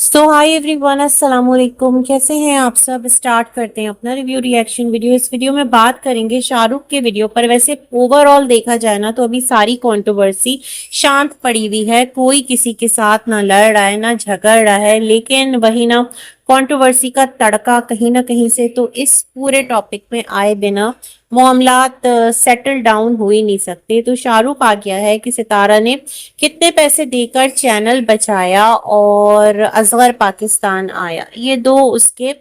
सो hi everyone, अस्सलाम वालेकुम। कैसे हैं आप सब। स्टार्ट करते हैं अपना रिव्यू रिएक्शन वीडियो। इस वीडियो में बात करेंगे शाहरुख के वीडियो पर। वैसे ओवरऑल देखा जाए ना तो अभी सारी कंट्रोवर्सी शांत पड़ी हुई है। कोई किसी के साथ ना लड़ रहा है ना झगड़ रहा है, लेकिन वही ना कंट्रोवर्सी का तड़का कहीं ना कहीं से तो इस पूरे टॉपिक में आए बिना मामलात सेटल डाउन हो ही नहीं सकते। तो शाहरुख आ गया है कि सितारा ने कितने पैसे देकर चैनल बचाया और असगर पाकिस्तान आया, ये दो उसके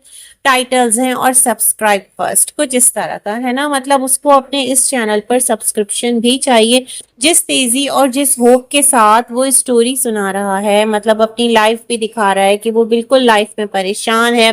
टाइटल्स हैं। और सब्सक्राइब फर्स्ट कुछ इस तरह का है ना, मतलब उसको अपने इस चैनल पर सब्सक्रिप्शन भी चाहिए। जिस तेजी और जिस होप के साथ वो स्टोरी सुना रहा है, मतलब अपनी लाइफ भी दिखा रहा है कि वो बिल्कुल लाइफ में परेशान है।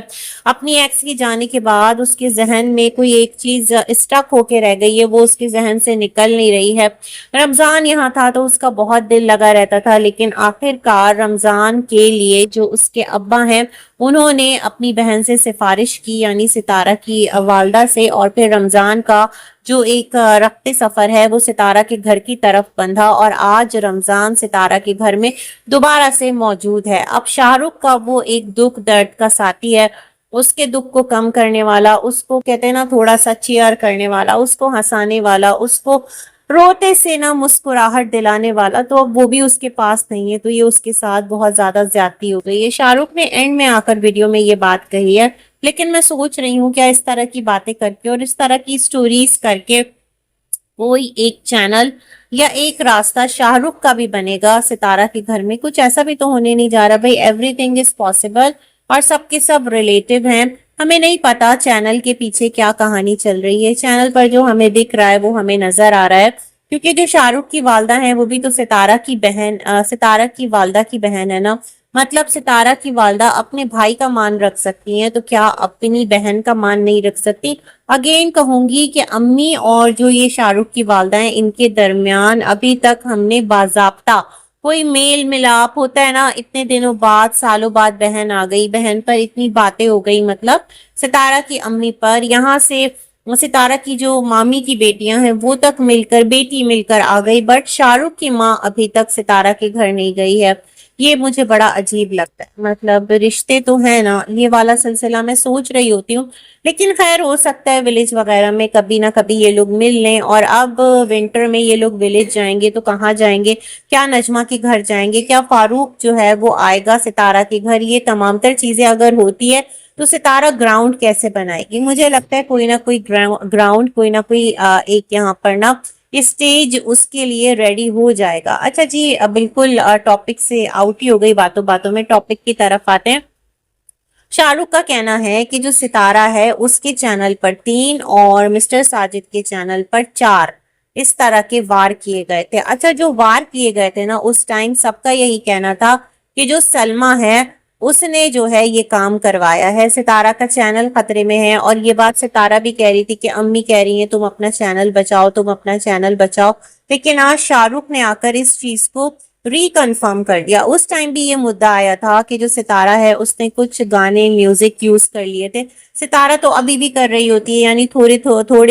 अपनी एक्स के जाने के बाद उसके जहन में कोई एक चीज स्टक होके रह गई है, वो उसके जहन से निकल नहीं रही है। रमजान यहाँ था तो उसका बहुत दिल लगा रहता था, लेकिन आखिरकार रमजान के लिए जो उसके अब्बा हैं उन्होंने अपनी बहन से सिफारिश की, यानी सितारा की वालदा से, और फिर रमजान का जो एक रखते सफर है वो सितारा के घर की तरफ बंधा। और आज रमजान सितारा के घर में दोबारा से मौजूद है। अब शाहरुख का वो एक दुख दर्द का साथी है, उसके दुख को कम करने वाला, उसको कहते हैं ना थोड़ा सा चीयर करने वाला, उसको हंसाने वाला, उसको रोते से ना मुस्कुराहट दिलाने वाला, तो अब वो भी उसके पास नहीं है। तो ये उसके साथ बहुत ज्यादा ज्यादती हो गई है। शाहरुख ने एंड में आकर वीडियो में ये बात कही है, लेकिन मैं सोच रही हूँ क्या इस तरह की बातें करके और इस तरह की स्टोरीज करके कोई एक चैनल या एक रास्ता शाहरुख का भी बनेगा सितारा के घर में। कुछ ऐसा भी तो होने नहीं जा रहा भाई। एवरीथिंग इज पॉसिबल और सबके सब रिलेटिव हैं। हमें नहीं पता चैनल के पीछे क्या कहानी चल रही है। चैनल पर जो हमें दिख रहा है वो हमें नजर आ रहा है, क्योंकि जो शाहरुख की वालदा है वो भी तो सितारा की बहन, सितारा की वालदा की बहन है ना। मतलब सितारा की वालदा अपने भाई का मान रख सकती हैं, तो क्या अपनी बहन का मान नहीं रख सकती। अगेन कहूंगी कि अम्मी और जो ये शाहरुख की वालदा है इनके दरमियान अभी तक हमने बाजाप्ता कोई मेल मिलाप होता है ना, इतने दिनों बाद सालों बाद बहन आ गई, बहन पर इतनी बातें हो गई, मतलब सितारा की अम्मी पर, यहाँ से सितारा की जो मामी की बेटियां हैं वो तक मिलकर, बेटी मिलकर आ गई, बट शाहरुख की माँ अभी तक सितारा के घर नहीं गई है। ये मुझे बड़ा अजीब लगता है। मतलब रिश्ते तो है ना, ये वाला सिलसिला मैं सोच रही होती हूँ, लेकिन खैर हो सकता है विलेज वगैरह में कभी ना कभी ये लोग मिल लें। और अब विंटर में ये लोग विलेज जाएंगे तो कहाँ जाएंगे, क्या नजमा के घर जाएंगे, क्या फारूक जो है वो आएगा सितारा के घर, ये तमाम तर चीजें अगर होती है तो सितारा ग्राउंड कैसे बनाएगी। मुझे लगता है कोई ना कोई ग्राउंड, कोई ना कोई एक यहाँ पर ना स्टेज उसके लिए रेडी हो जाएगा। अच्छा जी, बिल्कुल टॉपिक से आउट ही हो गई, बातों बातों में टॉपिक की तरफ आते हैं। शाहरुख का कहना है कि जो सितारा है उसके चैनल पर 3 और मिस्टर साजिद के चैनल पर 4 इस तरह के वार किए गए थे। अच्छा, जो वार किए गए थे ना उस टाइम सबका यही कहना था कि जो सलमा है उसने जो है ये काम करवाया है, सितारा का चैनल खतरे में है। और ये बात सितारा भी कह रही थी कि अम्मी कह रही हैं तुम अपना चैनल बचाओ, तुम अपना चैनल बचाओ। लेकिन आज शाहरुख ने आकर इस चीज को रिकन्फर्म कर दिया। उस टाइम भी ये मुद्दा आया था कि जो सितारा है उसने कुछ गाने म्यूजिक यूज कर लिए थे। सितारा तो अभी भी कर रही होती है, यानी थोड़े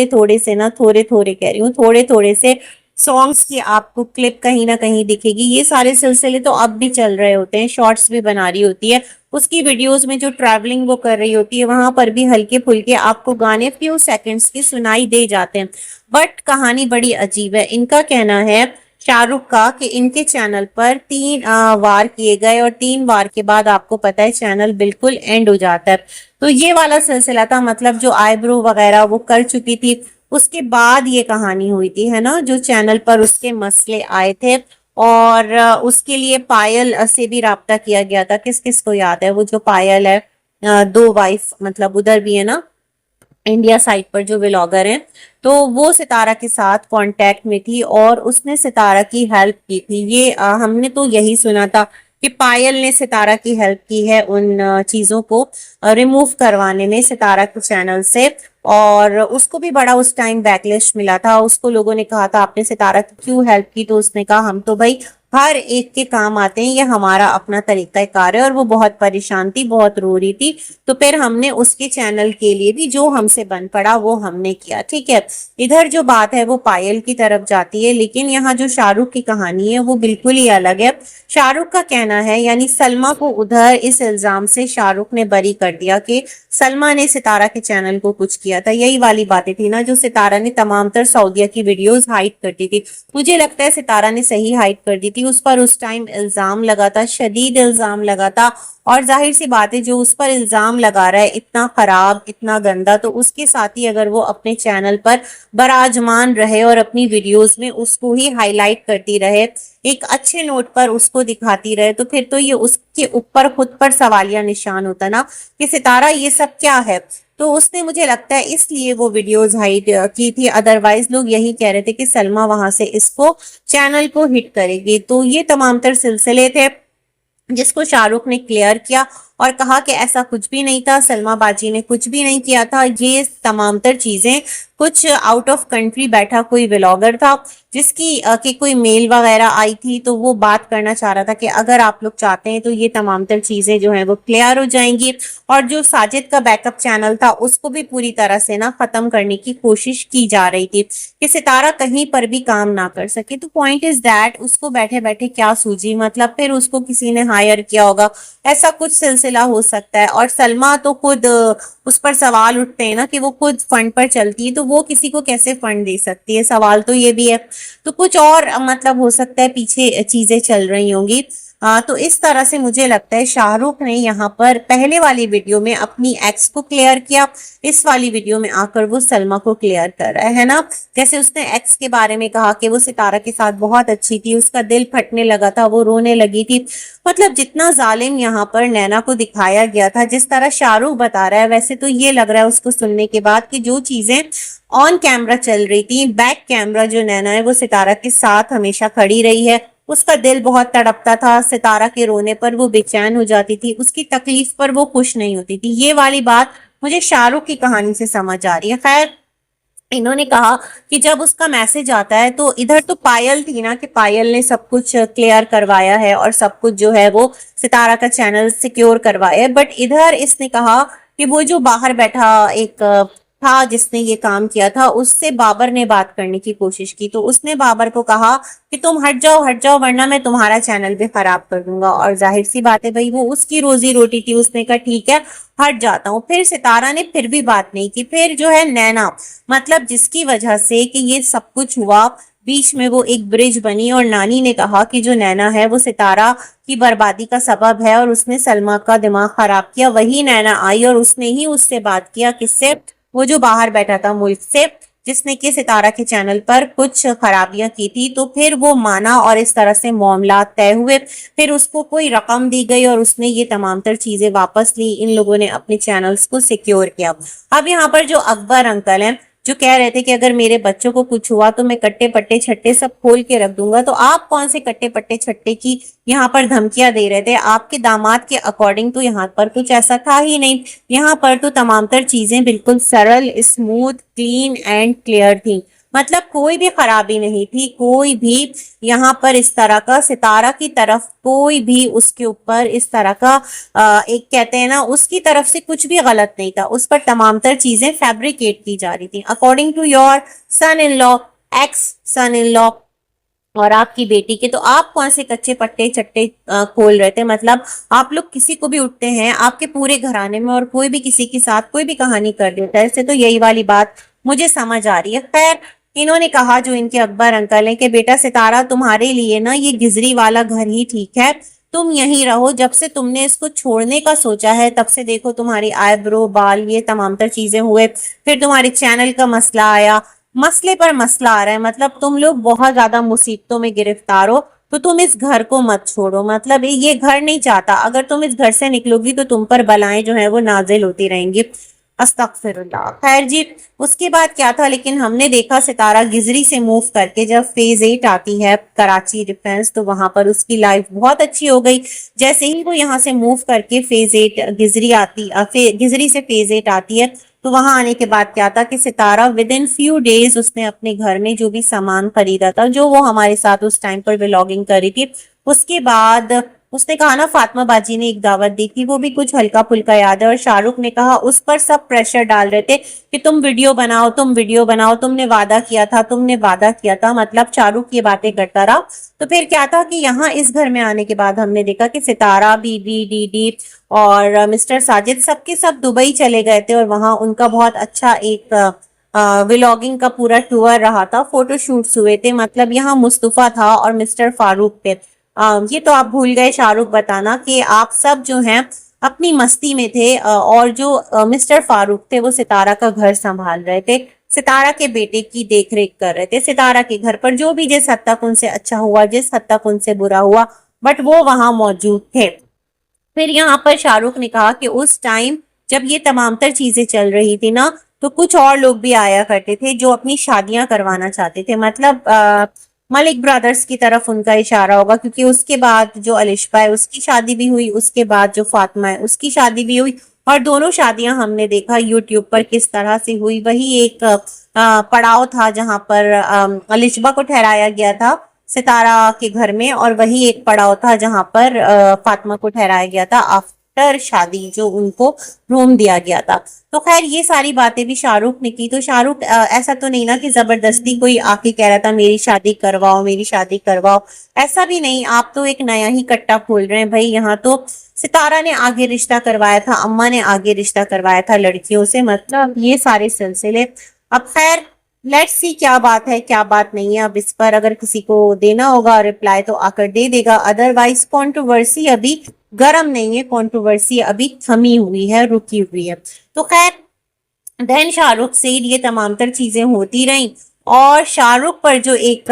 थोड़े से ना, थोड़े थोड़े कह रही हूँ, थोड़े थोड़े से सॉन्ग्स की आपको क्लिप कहीं ना कहीं दिखेगी। ये सारे सिलसिले तो अब भी चल रहे होते हैं। शॉर्ट्स भी बना रही होती है, उसकी वीडियोस में जो ट्रैवलिंग वो कर रही होती है वहां पर भी हल्के फुल्के आपको गाने फ्यू सेकंड्स के सुनाई दे जाते हैं। बट कहानी बड़ी अजीब है। इनका कहना है शाहरुख का कि इनके चैनल पर 3 वार किए गए और 3 वार के बाद आपको पता है चैनल बिल्कुल एंड हो जाता है। तो ये वाला सिलसिला था, मतलब जो आईब्रो वगैरह वो कर चुकी थी उसके बाद ये कहानी हुई थी, है ना, जो चैनल पर उसके मसले आए थे। और उसके लिए पायल से भी राब्ता किया गया था। किस किस को याद है वो जो पायल है, 2 वाइफ, मतलब उधर भी है ना इंडिया साइड पर जो व्लॉगर हैं, तो वो सितारा के साथ कांटेक्ट में थी और उसने सितारा की हेल्प की थी। ये हमने तो यही सुना था कि पायल ने सितारा की हेल्प की है उन चीजों को रिमूव करवाने में सितारा के चैनल से। और उसको भी बड़ा उस टाइम बैकलिश मिला था। उसको लोगों ने कहा था आपने सितारा की क्यों हेल्प की, तो उसने कहा हम तो भाई हर एक के काम आते हैं, ये हमारा अपना तरीका कार है। और वो बहुत परेशान थी, बहुत रो रही थी, तो फिर हमने उसके चैनल के लिए भी जो हमसे बन पड़ा वो हमने किया, ठीक है। इधर जो बात है वो पायल की तरफ जाती है, लेकिन यहाँ जो शाहरुख की कहानी है वो बिल्कुल ही अलग है। शाहरुख का कहना है, यानी सलमा को उधर इस इल्जाम से शाहरुख ने बरी कर दिया कि सलमा ने सितारा के चैनल को कुछ किया था। यही वाली बातें थी ना जो सितारा ने तमाम तर सऊदिया की वीडियोस हाइड करती थी। मुझे लगता है सितारा ने सही हाइड कर दी थी। उस पर उस टाइम इल्जाम लगा था, शदीद इल्जाम लगा था, और जाहिर सी बात है जो उस पर इल्जाम लगा रहा है इतना खराब, इतना गंदा, तो उसके साथ ही अगर वो अपने चैनल पर बराजमान रहे और अपनी वीडियोस में उसको ही हाईलाइट करती रहे, एक अच्छे नोट पर उसको दिखाती रहे, तो फिर तो ये उसके ऊपर खुद पर सवालिया निशान होता ना कि सितारा ये सब क्या है। तो उसने, मुझे लगता है इसलिए वो वीडियोस हाइड की थी, अदरवाइज लोग यही कह रहे थे कि सलमा वहां से इसको चैनल को हिट करेगी। तो ये तमाम तर सिलसिले थे जिसको शाहरुख ने क्लियर किया और कहा कि ऐसा कुछ भी नहीं था, सलमा बाजी ने कुछ भी नहीं किया था, ये तमाम तर चीजें कुछ आउट ऑफ कंट्री बैठा कोई व्लॉगर था जिसकी कि कोई मेल वगैरह आई थी, तो वो बात करना चाह रहा था कि अगर आप लोग चाहते हैं तो ये तमाम तर चीजें जो है वो क्लियर हो जाएंगी। और जो साजिद का बैकअप चैनल था उसको भी पूरी तरह से ना खत्म करने की कोशिश की जा रही थी कि सितारा कहीं पर भी काम ना कर सके। तो पॉइंट इज दैट उसको बैठे बैठे क्या सूझी, मतलब फिर उसको किसी ने हायर किया होगा, ऐसा कुछ सिलसिला हो सकता है। और सलमा तो खुद उस पर सवाल उठते हैं ना कि वो खुद फंड पर चलती है, तो वो किसी को कैसे फंड दे सकती है, सवाल तो ये भी है। तो कुछ और मतलब हो सकता है पीछे चीजें चल रही होंगी। तो इस तरह से मुझे लगता है शाहरुख ने यहाँ पर पहले वाली वीडियो में अपनी एक्स को क्लियर किया, इस वाली वीडियो में आकर वो सलमा को क्लियर कर रहा है ना। जैसे उसने एक्स के बारे में कहा कि वो सितारा के साथ बहुत अच्छी थी, उसका दिल फटने लगा था, वो रोने लगी थी। मतलब जितना जालिम यहाँ पर नैना को दिखाया गया था, जिस तरह शाहरुख बता रहा है, वैसे तो ये लग रहा है उसको सुनने के बाद कि जो चीजें ऑन कैमरा चल रही थी, बैक कैमरा जो नैना है वो सितारा के साथ हमेशा खड़ी रही है। उसका दिल बहुत तड़पता था, सितारा के रोने पर वो बेचैन हो जाती थी, उसकी तकलीफ पर वो खुश नहीं होती थी। ये वाली बात मुझे शाहरुख की कहानी से समझ आ रही है। खैर, इन्होंने कहा कि जब उसका मैसेज आता है तो इधर तो पायल थी ना कि पायल ने सब कुछ क्लियर करवाया है और सब कुछ जो है वो सितारा का चैनल सिक्योर करवाया है, बट इधर इसने कहा कि वो जो बाहर बैठा एक था जिसने ये काम किया था, उससे बाबर ने बात करने की कोशिश की। तो उसने बाबर को कहा कि तुम हट जाओ वरना मैं तुम्हारा चैनल भी खराब कर दूंगा। और जाहिर सी बात है भाई, वो उसकी रोजी रोटी थी, उसने कहा ठीक है हट जाता हूँ। फिर सितारा ने फिर भी बात नहीं की। फिर जो है नैना, मतलब जिसकी वजह से कि ये सब कुछ हुआ, बीच में वो एक ब्रिज बनी और नानी ने कहा कि जो नैना है वो सितारा की बर्बादी का सबब है और उसने सलमा का दिमाग खराब किया। वही नैना आई और उसने ही उससे बात किया, किससे, वो जो बाहर बैठा था मुल्क से, जिसने कि सितारा के चैनल पर कुछ खराबियां की थी। तो फिर वो माना और इस तरह से मामला तय हुए। फिर उसको कोई रकम दी गई और उसने ये तमाम तर चीजें वापस ली। इन लोगों ने अपने चैनल्स को सिक्योर किया। अब यहाँ पर जो अकबर अंकल हैं जो कह रहे थे कि अगर मेरे बच्चों को कुछ हुआ तो मैं कट्टे पट्टे छट्टे सब खोल के रख दूंगा, तो आप कौन से कट्टे पट्टे छट्टे की यहाँ पर धमकियां दे रहे थे? आपके दामाद के अकॉर्डिंग तो यहाँ पर कुछ ऐसा था ही नहीं। यहाँ पर तो तमाम तर चीजें बिल्कुल सरल, स्मूथ, क्लीन एंड क्लियर थी। मतलब कोई भी खराबी नहीं थी, कोई भी यहाँ पर इस तरह का सितारा की तरफ कोई भी उसके ऊपर इस तरह का एक कहते हैं ना उसकी तरफ से कुछ भी गलत नहीं था। उस पर तमाम तर चीजें फैब्रिकेट की जा रही थी according to your son in law, ex son in law और आपकी बेटी के। तो आप कौन से कच्चे पट्टे चट्टे खोल रहे थे? मतलब आप लोग किसी को भी उठते हैं आपके पूरे घराने में और कोई भी किसी के साथ कोई भी कहानी कर देता है, इससे तो यही वाली बात मुझे समझ आ रही है। खैर, इन्होंने कहा जो इनके अकबर अंकल हैं कि बेटा सितारा तुम्हारे लिए ना ये गिजरी वाला घर ही ठीक है, तुम यहीं रहो। जब से तुमने इसको छोड़ने का सोचा है तब से देखो तुम्हारी आईब्रो, बाल, ये तमाम तर चीजें हुए, फिर तुम्हारे चैनल का मसला आया, मसले पर मसला आ रहा है। मतलब तुम लोग बहुत ज्यादा मुसीबतों में गिरफ्तार हो, तो तुम इस घर को मत छोड़ो। मतलब ये घर नहीं चाहता, अगर तुम इस घर से निकलोगी तो तुम पर बलाएं जो है वो नाजिल होती रहेंगी। अस्तगफिरुल्लाह। खैर जी, उसके बाद क्या था, लेकिन हमने देखा सितारा गिजरी से मूव करके जब फेज 8 आती है कराची डिफेंस, तो वहां पर उसकी लाइफ बहुत अच्छी हो गई। जैसे ही वो यहाँ से मूव करके फेज 8 गिजरी आती गिजरी से फेज 8 आती है तो वहां आने के बाद क्या था कि सितारा विद इन फ्यू डेज उसने अपने घर में जो भी सामान खरीदा था, जो वो हमारे साथ उस टाइम पर व्लॉगिंग कर रही थी, उसके बाद उसने कहा ना फातिमा बाजी ने एक दावत दी थी, वो भी कुछ हल्का फुल्का याद है, और शाहरुख ने कहा, उस पर सब प्रेशर डाल रहे थे कि तुम वीडियो बनाओ, तुम वीडियो बनाओ, तुमने वादा किया था, तुमने वादा किया था, मतलब शाहरुख ये बातें करता रहा। तो फिर क्या था कि यहाँ इस घर में आने के बाद हमने देखा कि सितारा, बीबी, दीदी और मिस्टर साजिद सबके सब दुबई चले गए थे, और वहां उनका बहुत अच्छा एक व्लॉगिंग का पूरा टूर रहा था, फोटोशूट्स हुए थे, मतलब यहाँ मुस्तफा था और मिस्टर फारूक थे। ये तो आप भूल गए शाहरुख बताना कि आप सब जो हैं अपनी मस्ती में थे, और जो मिस्टर फारूक थे वो सितारा का घर संभाल रहे थे, सितारा के बेटे की देखरेख कर रहे थे, सितारा के घर पर जो भी जिस हद तक उनसे अच्छा हुआ, जिस हद तक उनसे बुरा हुआ, बट वो वहां मौजूद थे। फिर यहाँ पर शाहरुख ने कहा कि उस टाइम जब ये तमाम तर चीजें चल रही थी ना, तो कुछ और लोग भी आया करते थे जो अपनी शादियां करवाना चाहते थे, मतलब मलिक ब्रदर्स की तरफ उनका इशारा होगा, क्योंकि उसके बाद जो अलिशबा है उसकी शादी भी हुई, उसके बाद जो फातिमा है उसकी शादी भी हुई, और दोनों शादियां हमने देखा यूट्यूब पर किस तरह से हुई। वही एक पड़ाव था जहां पर अलिशबा को ठहराया गया था सितारा के घर में, और वही एक पड़ाव था जहां पर फातिमा को ठहराया गया था आफ्टर शादी, जो उनको रूम दिया गया था। तो खैर ये सारी बातें भी शाहरुख ने की। तो शाहरुख ऐसा तो नहीं ना कि जबरदस्ती कोई आके कह रहा था मेरी शादी करवाओ, मेरी शादी करवाओ, ऐसा भी नहीं। आप तो एक नया ही कट्टा खोल रहे हैं भाई। यहाँ तो सितारा ने आगे रिश्ता करवाया था, अम्मा ने आगे रिश्ता करवाया था लड़कियों से, मतलब ये सारे सिलसिले। अब खैर लेट्स सी क्या बात है क्या बात नहीं है। अब इस पर अगर किसी को देना होगा रिप्लाई तो आकर दे देगा, अदरवाइज कंट्रोवर्सी अभी गर्म नहीं है, कंट्रोवर्सी अभी थमी हुई है, रुकी हुई है। तो खैर देन शाहरुख से ये तमाम तर चीजें होती रहीं, और शाहरुख पर जो एक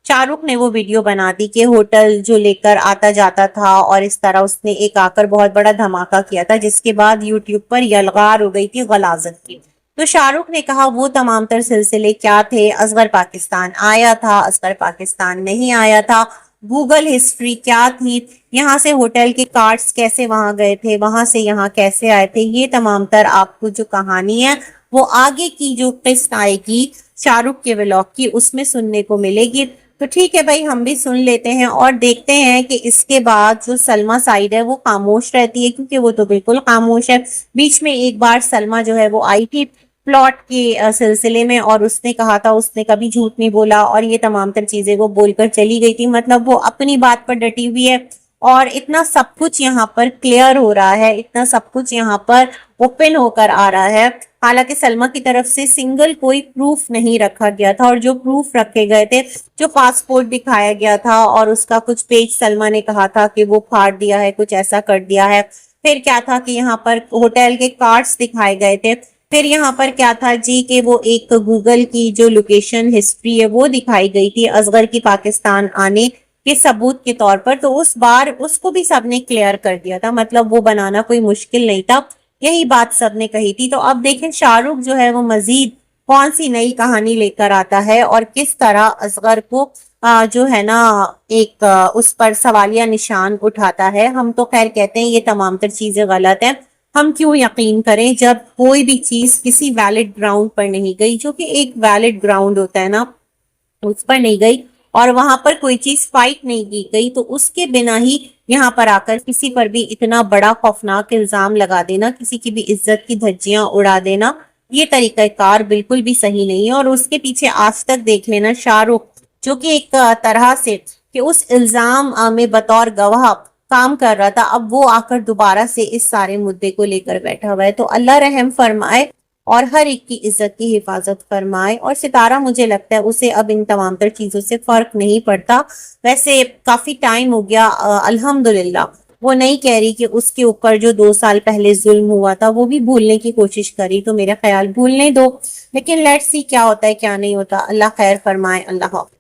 शाहरुख ने वो वीडियो बना दी कि होटल जो लेकर आता जाता था, और इस तरह उसने एक आकर बहुत बड़ा धमाका किया था, जिसके बाद यूट्यूब पर यलगार हो गई थी गलाजत की। तो शाहरुख ने कहा वो तमाम तर सिलसिले क्या थे, असगर पाकिस्तान आया था, असगर पाकिस्तान नहीं आया था, गूगल हिस्ट्री क्या थी, यहाँ से होटल के कार्ड्स कैसे वहां गए थे, वहां से यहाँ कैसे आए थे, ये तमाम तर आपको जो कहानी है वो आगे की जो किस्त आएगी शाहरुख के व्लॉग की उसमें सुनने को मिलेगी। तो ठीक है भाई, हम भी सुन लेते हैं और देखते हैं कि इसके बाद जो सलमा साइड है वो खामोश रहती है, क्योंकि वो तो बिल्कुल खामोश है। बीच में एक बार सलमा जो है वो आई थी प्लॉट के सिलसिले में, और उसने कहा था उसने कभी झूठ नहीं बोला, और ये तमाम तर चीजें वो बोलकर चली गई थी, मतलब वो अपनी बात पर डटी हुई है। और इतना सब कुछ यहाँ पर क्लियर हो रहा है, इतना सब कुछ यहाँ पर ओपन होकर आ रहा है। हालांकि सलमा की तरफ से सिंगल कोई प्रूफ नहीं रखा गया था, और जो प्रूफ रखे गए थे, जो पासपोर्ट दिखाया गया था और उसका कुछ पेज सलमा ने कहा था कि वो फाड़ दिया है, कुछ ऐसा कर दिया है। फिर क्या था कि यहाँ पर होटल के कार्ड्स दिखाए गए थे। फिर यहाँ पर क्या था जी कि वो एक गूगल की जो लोकेशन हिस्ट्री है वो दिखाई गई थी असगर की पाकिस्तान आने के सबूत के तौर पर। तो उस बार उसको भी सबने क्लियर कर दिया था, मतलब वो बनाना कोई मुश्किल नहीं था, यही बात सबने कही थी। तो अब देखें शाहरुख जो है वो मजीद कौन सी नई कहानी लेकर आता है, और किस तरह असगर को जो है ना एक उस पर सवालिया निशान उठाता है। हम तो खैर कहते हैं ये तमाम तर चीजें गलत है। हम क्यों यकीन करें जब कोई भी चीज किसी वैलिड ग्राउंड पर नहीं गई, जो कि एक वैलिड ग्राउंड होता है ना, उस पर नहीं गई, और वहां पर कोई चीज फाइट नहीं की गई, तो उसके बिना ही यहाँ पर आकर किसी पर भी इतना बड़ा खौफनाक इल्जाम लगा देना, किसी की भी इज्जत की धज्जियां उड़ा देना, ये तरीकाकार बिल्कुल भी सही नहीं है। और उसके पीछे आज तक देख लेना शाहरुख, जो कि एक तरह से कि उस इल्जाम में बतौर गवाह काम कर रहा था, अब वो आकर दोबारा से इस सारे मुद्दे को लेकर बैठा हुआ है। तो अल्लाह रहम फरमाए और हर एक की इज्जत की हिफाजत फरमाए। और सितारा मुझे लगता है उसे अब इन तमाम तर चीजों से फर्क नहीं पड़ता। वैसे काफी टाइम हो गया, अल्हम्दुलिल्लाह वो नहीं कह रही कि उसके ऊपर जो 2 साल पहले जुल्म हुआ था वो भी भूलने की कोशिश करी, तो मेरा ख्याल भूलने दो। लेकिन लेट्स सी क्या होता है क्या नहीं होता। अल्लाह खैर फरमाए। अल्लाह हाफ़िज़।